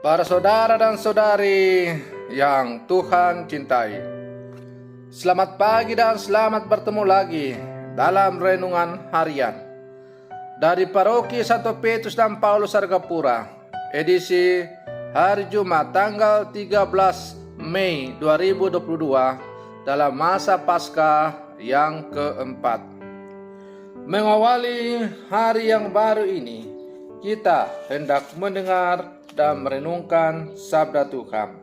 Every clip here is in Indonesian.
Para saudara dan saudari yang Tuhan cintai, selamat pagi dan selamat bertemu lagi dalam renungan harian dari Paroki Santo Petrus dan Paulus Argapura, edisi hari Jumat tanggal 13 Mei 2022 dalam masa Paskah yang keempat. Mengawali hari yang baru ini, kita hendak mendengar dan merenungkan sabda Tuhan.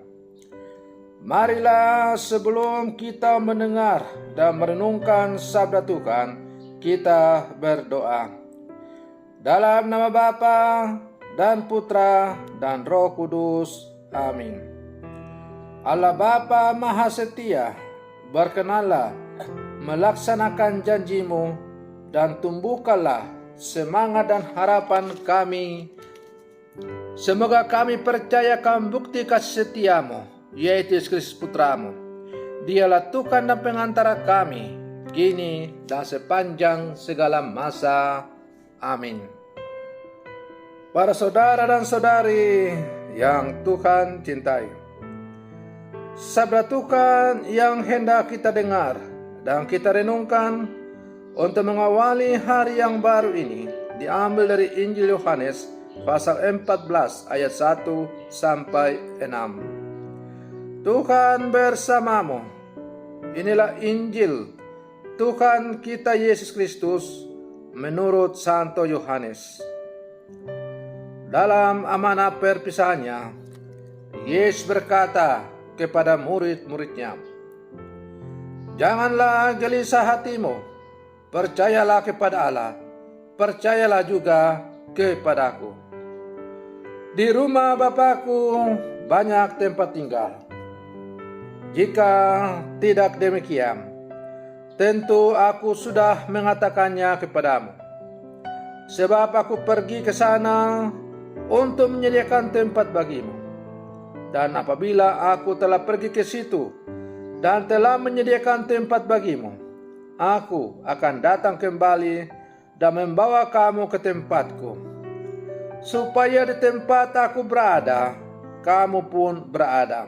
Marilah sebelum kita mendengar dan merenungkan sabda Tuhan, kita berdoa. Dalam nama Bapa dan Putra dan Roh Kudus. Amin. Allah Bapa Maha Setia, berkenanlah melaksanakan janji-Mu dan tumbuhkanlah semangat dan harapan kami. Semoga kami percayakan bukti kasih setia-Mu, yaitu Yesus Kristus Putra-Mu. Dialah Tuhan dan pengantara kami, kini dan sepanjang segala masa. Amin. Para saudara dan saudari yang Tuhan cintai, sabda Tuhan yang hendak kita dengar dan kita renungkan untuk mengawali hari yang baru ini diambil dari Injil Yohanes pasal 14 ayat 1 sampai 6. Tuhan bersamamu. Inilah Injil Tuhan kita Yesus Kristus menurut Santo Yohanes. Dalam amanah perpisahannya, Yesus berkata kepada murid-muridnya, "Janganlah gelisah hatimu, percayalah kepada Allah, percayalah juga kepadaku. Di rumah Bapakku banyak tempat tinggal. Jika tidak demikian, tentu aku sudah mengatakannya kepadamu. Sebab aku pergi ke sana untuk menyediakan tempat bagimu. Dan apabila aku telah pergi ke situ dan telah menyediakan tempat bagimu, aku akan datang kembali dan membawa kamu ke tempatku, supaya di tempat aku berada, kamu pun berada.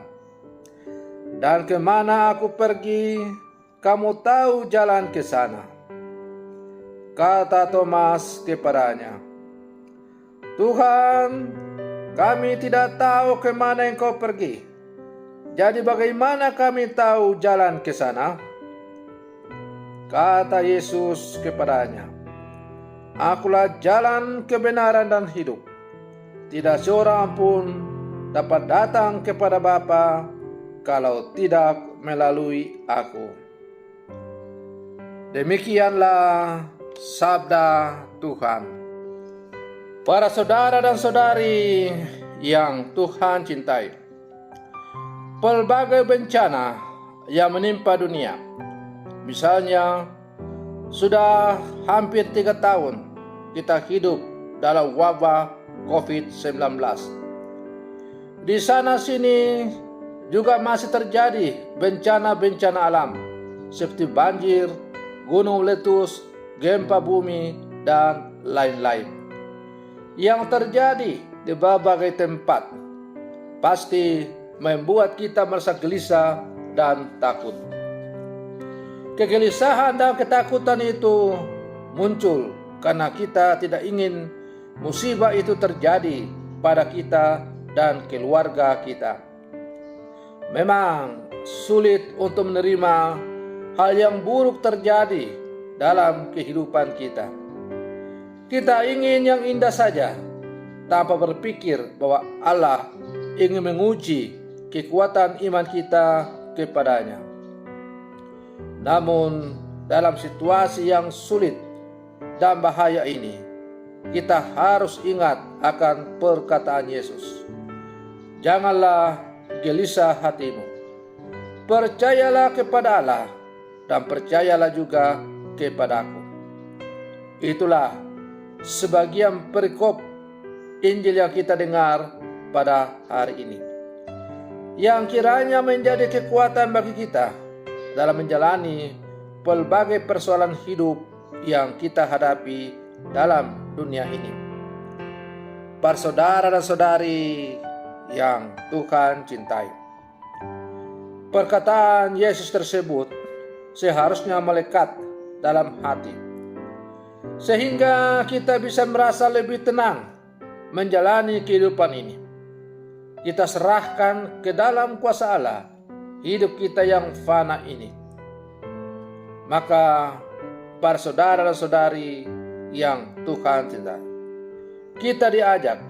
Dan kemana aku pergi, kamu tahu jalan ke sana." Kata Thomas kepadanya, "Tuhan, kami tidak tahu kemana Engkau pergi. Jadi bagaimana kami tahu jalan ke sana?" Kata Yesus kepadanya, "Akulah jalan, kebenaran dan hidup. Tidak seorang pun dapat datang kepada Bapa kalau tidak melalui aku." Demikianlah sabda Tuhan. Para saudara dan saudari yang Tuhan cintai, pelbagai bencana yang menimpa dunia, misalnya sudah hampir 3 tahun kita hidup dalam wabah COVID-19. Di sana sini juga masih terjadi bencana-bencana alam seperti banjir, gunung meletus, gempa bumi, dan lain-lain yang terjadi di berbagai tempat. Pasti membuat kita merasa gelisah dan takut. Kegelisahan dan ketakutan itu muncul karena kita tidak ingin musibah itu terjadi pada kita dan keluarga kita. Memang sulit untuk menerima hal yang buruk terjadi dalam kehidupan kita. Kita ingin yang indah saja, tanpa berpikir bahwa Allah ingin menguji kekuatan iman kita kepadanya. Namun dalam situasi yang sulit dan bahaya ini, kita harus ingat akan perkataan Yesus. Janganlah gelisah hatimu. Percayalah kepada Allah dan percayalah juga kepadaku. Itulah sebagian perikop Injil yang kita dengar pada hari ini, yang kiranya menjadi kekuatan bagi kita dalam menjalani pelbagai persoalan hidup yang kita hadapi dalam dunia ini. Para saudara dan saudari yang Tuhan cintai. Perkataan Yesus tersebut seharusnya melekat dalam hati, sehingga kita bisa merasa lebih tenang menjalani kehidupan ini. Kita serahkan ke dalam kuasa Allah hidup kita yang fana ini. Maka para saudara dan saudari yang Tuhan cintai, kita diajak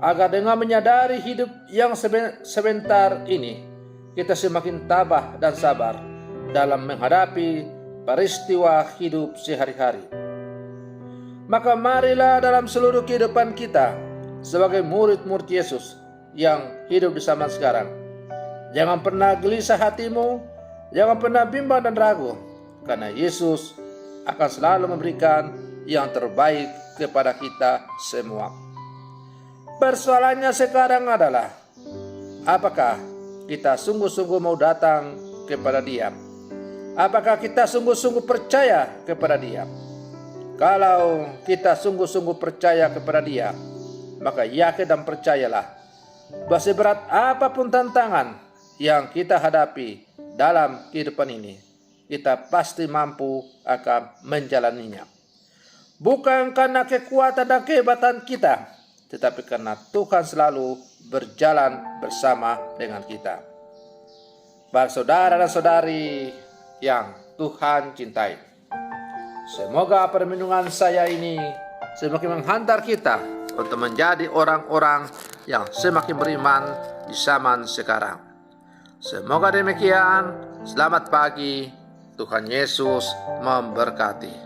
agar dengan menyadari hidup yang sebentar ini, kita semakin tabah dan sabar dalam menghadapi peristiwa hidup sehari-hari. Maka marilah dalam seluruh kehidupan kita sebagai murid-murid Yesus yang hidup di zaman sekarang, jangan pernah gelisah hatimu, jangan pernah bimbang dan ragu, karena Yesus akan selalu memberikan yang terbaik kepada kita semua. Persoalannya sekarang adalah, apakah kita sungguh-sungguh mau datang kepada Dia? Apakah kita sungguh-sungguh percaya kepada Dia? Kalau kita sungguh-sungguh percaya kepada Dia, maka yakin dan percayalah bahwa seberat apapun tantangan yang kita hadapi dalam kehidupan ini, kita pasti mampu akan menjalaninya. Bukan karena kekuatan dan kehebatan kita, tetapi karena Tuhan selalu berjalan bersama dengan kita. Para saudara dan saudari yang Tuhan cintai, semoga perlindungan saya ini semakin menghantar kita untuk menjadi orang-orang yang semakin beriman di zaman sekarang. Semoga demikian. Selamat pagi. Tuhan Yesus memberkati.